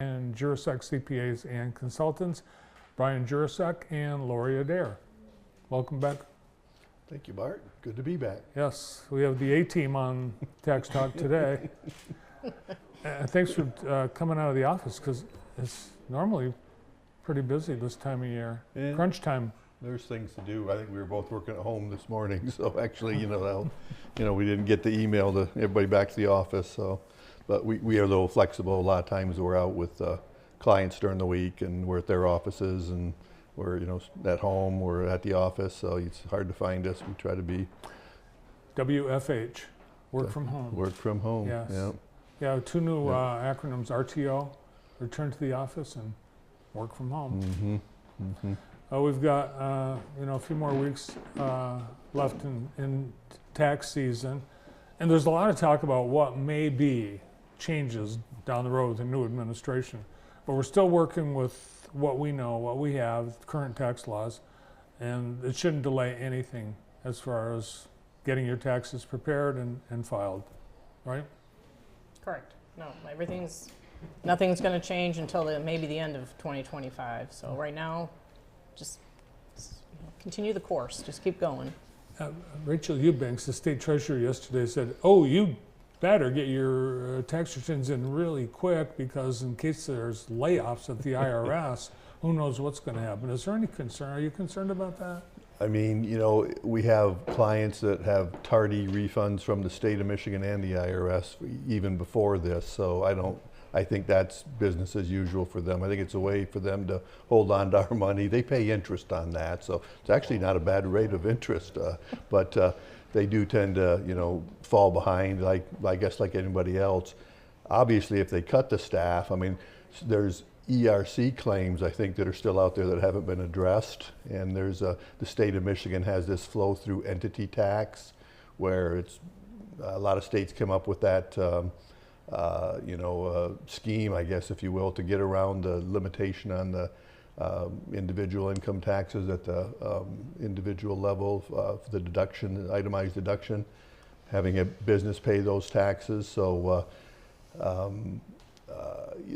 and Jurasek CPAs and Consultants, Brian Jurasek and Lori Adair. Welcome back. Thank you, Bart. Good to be back. Yes, we have the A-team on Tax Talk today. Thanks for coming out of the office, because it's normally pretty busy this time of year. Yeah. Crunch time. There's things to do. I think we were both working at home this morning, so actually, we didn't get the email to everybody back to the office. So, but we are a little flexible. A lot of times we're out with clients during the week, and we're at their offices, and we're at home. We're at the office, so it's hard to find us. We try to be WFH, work from home. Work from home. Yes. Yeah. Yeah, two new acronyms: RTO, return to the office, and work from home. Mm-hmm. Mm-hmm. We've got a few more weeks left in tax season, and there's a lot of talk about what may be changes down the road with the new administration. But we're still working with what we know, what we have, current tax laws, and it shouldn't delay anything as far as getting your taxes prepared and filed, right? Correct. No, nothing's going to change until maybe the end of 2025. So right now, just continue the course. Just keep going. Rachel Eubanks, the state treasurer, yesterday said, "Oh, you better get your tax returns in really quick, because in case there's layoffs at the IRS, who knows what's going to happen." Is there any concern? Are you concerned about that? I mean, we have clients that have tardy refunds from the state of Michigan and the IRS even before this, so I think that's business as usual for them. I think it's a way for them to hold on to our money. They pay interest on that, so it's actually not a bad rate of interest, but they do tend to, fall behind, I guess like anybody else. Obviously, if they cut the staff, I mean, there's ERC claims, I think, that are still out there that haven't been addressed. And there's the state of Michigan has this flow-through entity tax, where it's a lot of states come up with that, scheme, I guess, if you will, to get around the limitation on the individual income taxes at the individual level for the deduction, itemized deduction, having a business pay those taxes. So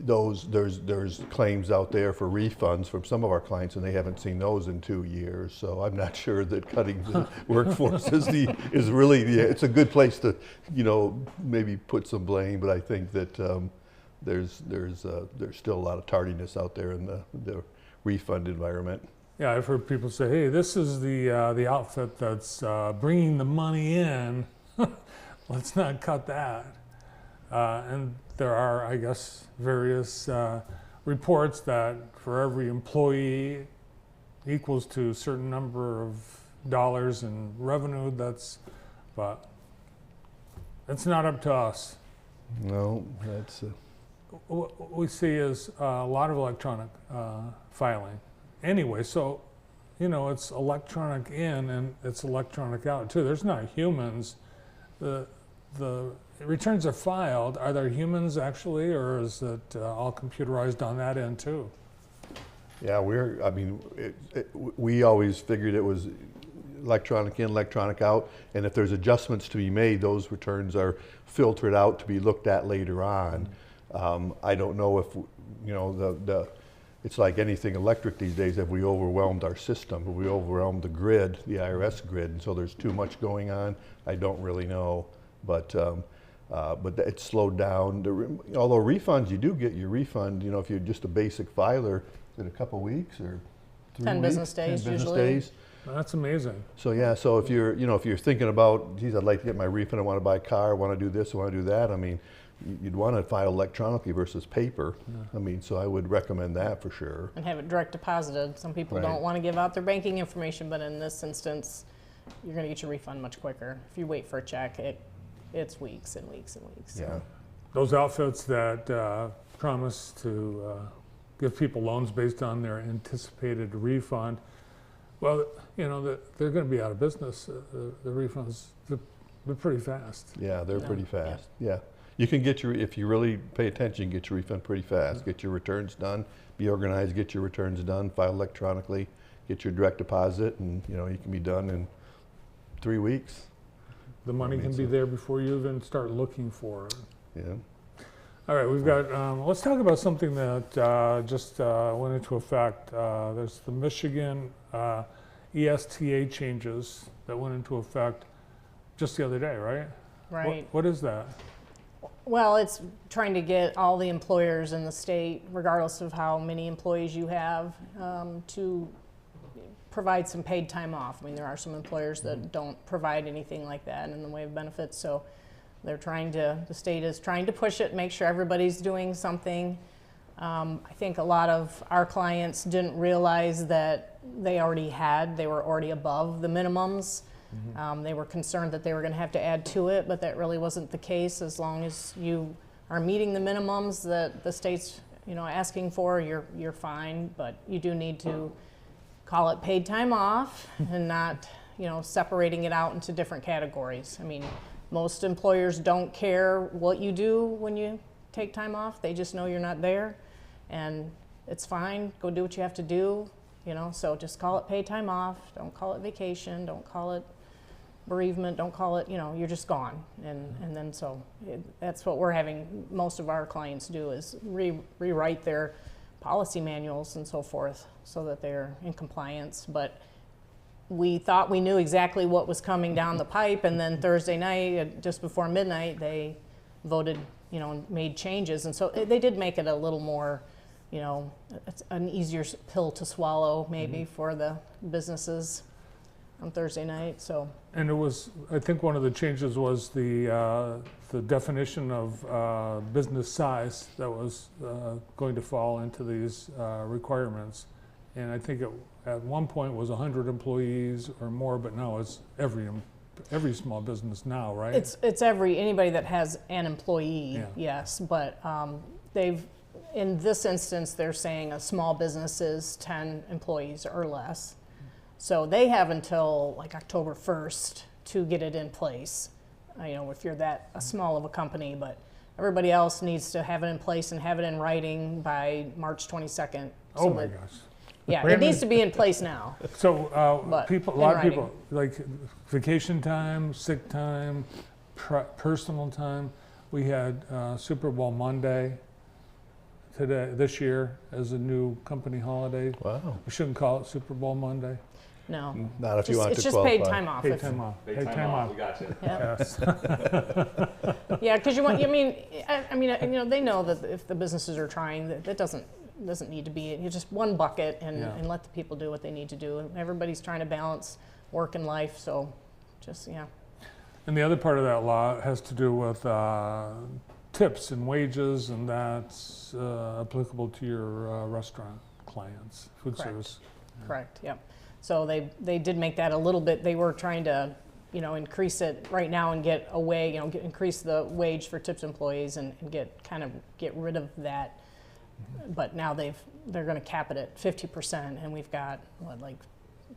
there's claims out there for refunds from some of our clients, and they haven't seen those in 2 years. So I'm not sure that cutting the workforce is really it's a good place to maybe put some blame, but I think that there's still a lot of tardiness out there in the refund environment. Yeah, I've heard people say, "Hey, this is the outfit that's bringing the money in. Let's not cut that." And there are, I guess, various reports that for every employee equals to a certain number of dollars in revenue. But it's not up to us. No, that's. What we see is a lot of electronic filing. Anyway, so it's electronic in and it's electronic out too. There's not humans. The returns are filed. Are there humans actually, or is it all computerized on that end too? Yeah, we always figured it was electronic in, electronic out, and if there's adjustments to be made, those returns are filtered out to be looked at later on. I don't know if it's like anything electric these days. Have we overwhelmed our system? Have we overwhelmed the grid, the IRS grid, and so there's too much going on? I don't really know. But it's slowed down. Although refunds, you do get your refund. If you're just a basic filer, in a couple weeks or 3 10 weeks, business days 10 business usually. days. That's amazing. So yeah, so if you're thinking about, geez, I'd like to get my refund. I want to buy a car. I want to do this. I want to do that. I mean, you'd want to file electronically versus paper. Yeah. I mean, so I would recommend that for sure. And have it direct deposited. Some people don't want to give out their banking information, but in this instance, you're going to get your refund much quicker. If you wait for a check, it's weeks and weeks and weeks. Yeah. Those outfits that promise to give people loans based on their anticipated refund, well, they're going to be out of business. The refunds, they're pretty fast. Yeah, they're pretty fast. Yeah. You can get if you really pay attention, get your refund pretty fast. Get your returns done, be organized, get your returns done, file electronically, get your direct deposit, and you can be done in 3 weeks. The money can be there before you even start looking for it. Yeah. All right, we've got, let's talk about something that just went into effect. There's the Michigan ESTA changes that went into effect just the other day, right? Right. What is that? Well, it's trying to get all the employers in the state, regardless of how many employees you have, to provide some paid time off. I mean, there are some employers that don't provide anything like that in the way of benefits, so they're the state is trying to push it, make sure everybody's doing something. I think a lot of our clients didn't realize that they were already above the minimums. They were concerned that they were going to have to add to it, but that really wasn't the case. As long as you are meeting the minimums that the state's asking for, you're fine. But you do need to call it paid time off and not separating it out into different categories. I mean, most employers don't care what you do when you take time off. They just know you're not there, and it's fine. Go do what you have to do. So just call it paid time off. Don't call it vacation. Don't call it bereavement. Don't call it, you're just gone. And then that's what we're having most of our clients do, is rewrite their policy manuals and so forth so that they're in compliance. But we thought we knew exactly what was coming down the pipe, and then Thursday night, just before midnight, they voted, and made changes. And so they did make it a little more, it's an easier pill to swallow maybe for the businesses on Thursday night. So. And it was, I think one of the changes was the definition of business size that was going to fall into these requirements. And I think it at one point was 100 employees or more, but now it's every small business now, right? It's anybody that has an employee, Yeah. yes. But in this instance, they're saying a small business is 10 employees or less. So they have until like October 1st to get it in place, if you're that small of a company. But everybody else needs to have it in place and have it in writing by March 22nd. Oh my gosh. Yeah, it needs to be in place now. So a lot of writing. people, like vacation time, sick time, personal time. We had Super Bowl Monday this year as a new company holiday. Wow. We shouldn't call it Super Bowl Monday. No. Not if you want to It's just qualify. paid time off. Paid time off. Paid time off. We got you. Yeah. Yes. Yeah, because they know that if the businesses are trying, that doesn't need to be just one bucket and let the people do what they need to do. And everybody's trying to balance work and life, so just And the other part of that law has to do with tips and wages, and that's applicable to your restaurant clients, food Correct. service. Correct. Yep. So they did make that a little bit. They were trying to increase it right now and get away, increase the wage for tipped employees and get rid of that. But now they're going to cap it at 50%, and we've got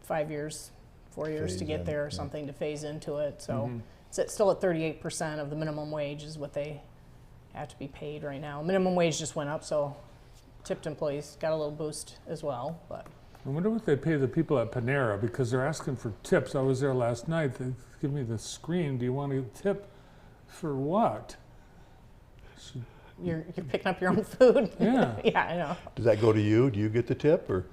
4 years Phase to get in, there or yeah. something to phase into it. So it's still at 38% of the minimum wage is what they have to be paid right now. Minimum wage just went up, so tipped employees got a little boost as well. But I wonder what they pay the people at Panera, because they're asking for tips. I was there last night. They give me the screen. Do you want to tip for what? you're picking up your own food. Yeah. Yeah, I know. Does that go to you? Do you get the tip, or?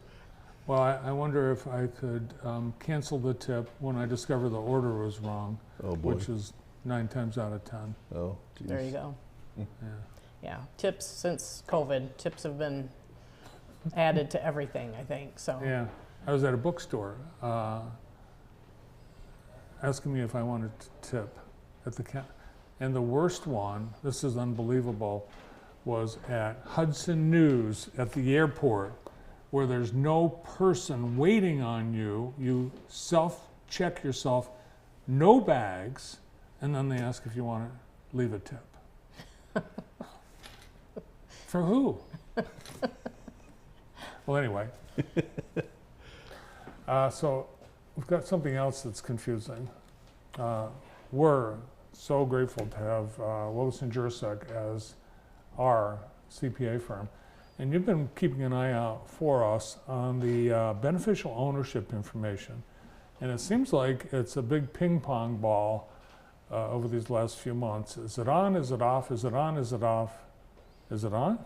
Well, I wonder if I could cancel the tip when I discover the order was wrong, Oh boy. which is 9 times out of 10. Oh, geez. There you go. Yeah. Yeah, tips since COVID, tips have been added to everything, I think. So Yeah. I was at a bookstore asking me if I wanted to tip at the and the worst one, this is unbelievable, was at Hudson News at the airport, where there's no person waiting on you. You self-check yourself, no bags, and then they ask if you want to leave a tip. For who? Well, anyway. So we've got something else that's confusing. We're so grateful to have Wilson Jurasek as our CPA firm. And you've been keeping an eye out for us on the beneficial ownership information. And it seems like it's a big ping pong ball over these last few months. Is it on? Is it off? Is it on? Is it off? Is it on?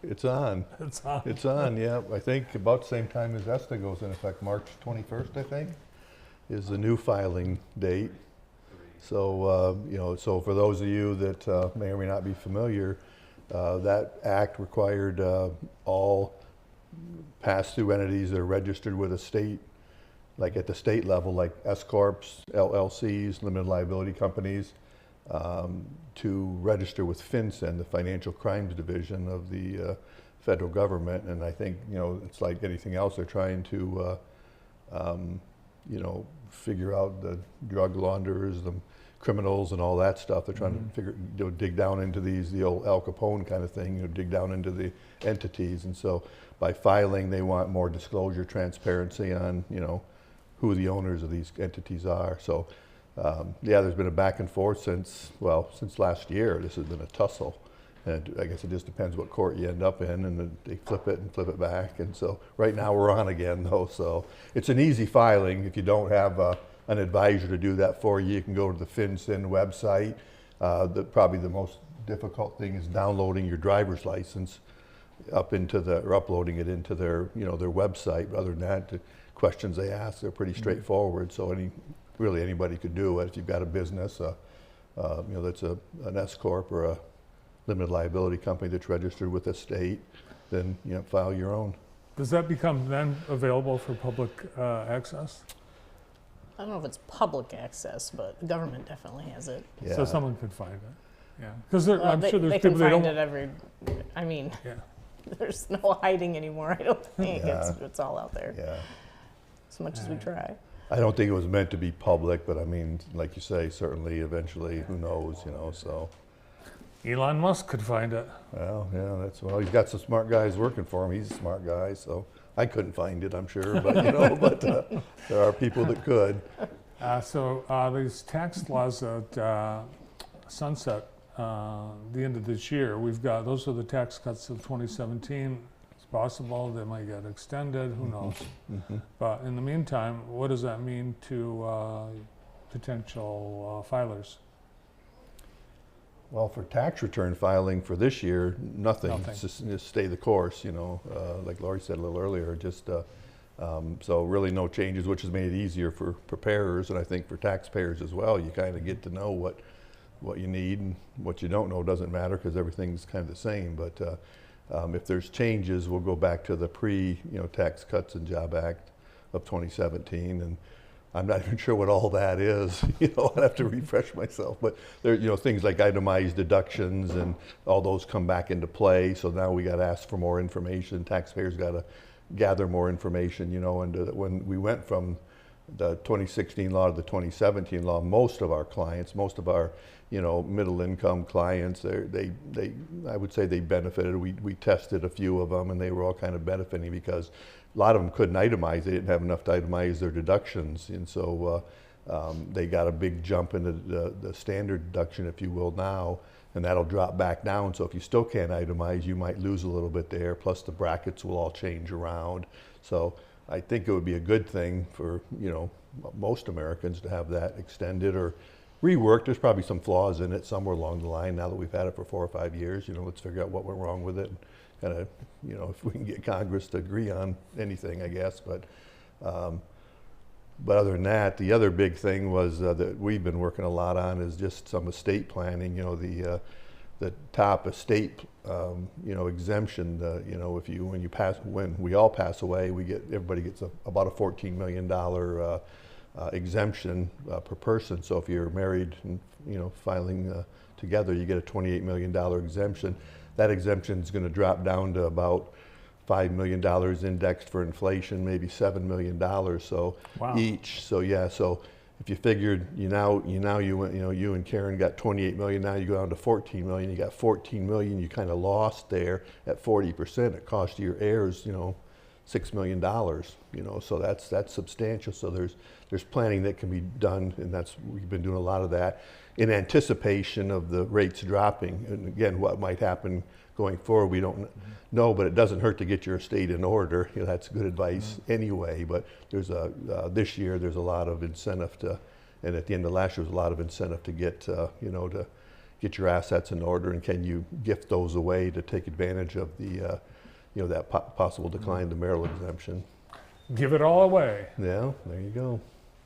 It's on. It's on. It's on, yeah. I think about the same time as ESTA goes in effect, March 21st, I think, is the new filing date. So, you know, so for those of you that may or may not be familiar, that act required all pass-through entities that are registered with a state, like at the state level, like S-corps, LLCs, limited liability companies, to register with FinCEN, the Financial Crimes Division of the federal government. And I think, you know, it's like anything else, they're trying to, you know, figure out the drug launderers, the criminals and all that stuff. They're trying to figure, you know, dig down into these, the old Al Capone kind of thing, you know, dig down into the entities. And so by filing, they want more disclosure, transparency on, you know, who the owners of these entities are. So, yeah, there's been a back and forth since last year. This has been a tussle. And I guess it just depends what court you end up in, and then they flip it and flip it back. And so right now we're on again, though. So it's an easy filing. If you don't have an advisor to do that for you, you can go to the FinCEN website. Probably the most difficult thing is downloading your driver's license or uploading it into their, you know, their website. But other than that, the questions they ask, they're pretty straightforward. So really anybody could do it. If you've got a business, you know, that's an S-corp or a limited liability company that's registered with the state, then, you know, file your own. Does that become then available for public access? I don't know if it's public access, but the government definitely has it. Yeah. So someone could find it. Yeah, because I'm They- sure there's they people can they find don't. it every. I mean, Yeah. there's no hiding anymore. I don't think Yeah. it's all out there. Yeah. As much as we try. I don't think it was meant to be public, but I mean, like you say, certainly eventually, who knows, you know, so. Elon Musk could find it. Well, yeah, he's got some smart guys working for him. He's a smart guy, so I couldn't find it, I'm sure, but, you know, but there are people that could. So these tax laws that sunset the end of this year, those are the tax cuts of 2017. It's possible they might get extended, who knows? But in the meantime, what does that mean to potential filers? Well, for tax return filing for this year, nothing. Nothing. It's just stay the course, you know, like Lori said a little earlier, just, so really no changes, which has made it easier for preparers, and I think for taxpayers as well. You kind of get to know what you need, and what you don't know doesn't matter because everything's kind of the same. But if there's changes, we'll go back to the Tax Cuts and Job Act of 2017, and I'm not even sure what all that is. You know, I'd have to refresh myself. But there, you know, things like itemized deductions and all those come back into play. So now we got to ask for more information. Taxpayers got to gather more information. You know, and when we went from the 2016 law to the 2017 law, most of our clients, most of our, you know, middle income clients, I would say they benefited. We tested a few of them, and they were all kind of benefiting because a lot of them couldn't itemize. They didn't have enough to itemize their deductions, and so they got a big jump into the standard deduction, if you will, now, and that'll drop back down. So if you still can't itemize, you might lose a little bit there. Plus the brackets will all change around. So I think it would be a good thing for, you know, most Americans to have that extended or reworked. There's probably some flaws in it somewhere along the line. Now that we've had it for 4 or 5 years, you know, let's figure out what went wrong with it. And kind of, you know, if we can get Congress to agree on anything, I guess. But other than that, the other big thing was that we've been working a lot on is just some estate planning. You know, the top estate, you know, exemption. You know, when we all pass away, everybody gets about a $14 million exemption per person. So if you're married and, you know, filing together, you get a $28 million exemption. That exemption is going to drop down to about $5 million indexed for inflation, maybe $7 million. So Wow. each. So yeah. So if you figured you and Karen got 28 million. Now you go down to 14 million. You got 14 million. You kind of lost there at 40%. It cost your heirs, you know, $6 million. You know, so that's substantial. So there's planning that can be done, and we've been doing a lot of that in anticipation of the rates dropping. And again, what might happen going forward, we don't know, but it doesn't hurt to get your estate in order. You know, that's good advice anyway. But there's this year there's a lot of incentive and at the end of last year was a lot of incentive to get get your assets in order, and can you gift those away to take advantage of the, that possible decline to marital exemption. Give it all away. Yeah, there you go.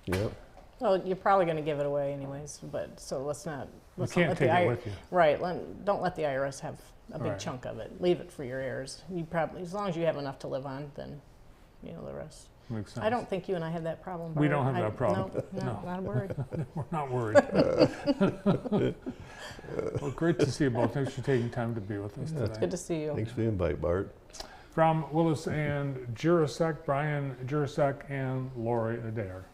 Yep. Well, you're probably going to give it away anyways, but so let's not You can't let take the it with you. Right. Don't let the IRS have a big Right. chunk of it. Leave it for your heirs. You probably, as long as you have enough to live on, then the rest. Makes sense. I don't think you and I have that problem. We Bart. don't have that problem. No, No. not worried. We're not worried. Well, great to see you both. Thanks for taking time to be with us Yeah. today. Good to see you. Thanks for the invite, Bart. From Willis and Jurasek, Brian Jurasek and Lori Adair.